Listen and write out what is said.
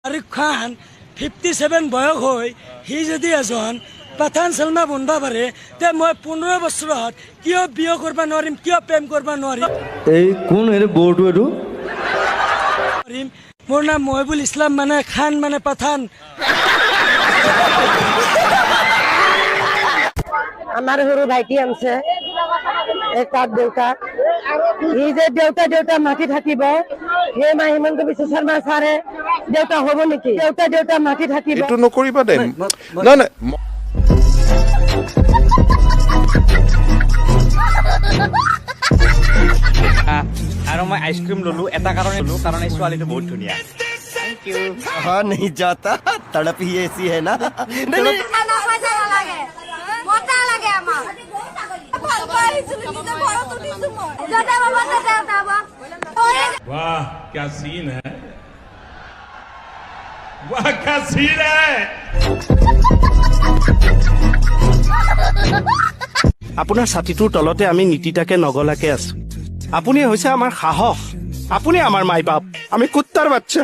শাহৰুখ খান 57 বয়স হৈ সি যদি এজন পাঠান চিনেমা বনাব পাৰে তে মই 15 বছৰত কিয় বিয়ে কৰিব নোৱাৰিম, কিয় প্ৰেম কৰিব নোৱাৰিম? এই কোন এনে বৰটো এইটো? মোৰ নাম মহিবুল ইছলাম, মানে খান মানে পাঠান। আমার সরু ভাইটি আছে তার দেউতাক ই যে দেউতা দেউতা মাতি থাকিব সেই মা হিমন্ত বিশ্ব শৰ্মা ছাৰে দেউতা হব নেকি? দেউতা দেউতা মাতি থাকিব এইটো নকৰিবা দে। নাই নাই আৰু মই আইচক্ৰীম ললো এটা কাৰণে ললো, কাৰণ এই ছোৱালীটো বহুত ধুনীয়া। Thank you. कहा नहीं जाता, तड़प ही ऐसी है ना। वाह क्या सीन है, वाह क्या सीन है। আপোনাৰ ছাতিটোৰ তলতে আমি নীতিতাকে নগলাকে আছো। আপুনি হৈছে আমাৰ সাহস, আপুনি আমাৰ মাই বাপ, আমি কুত্তাৰ বাচ্চা।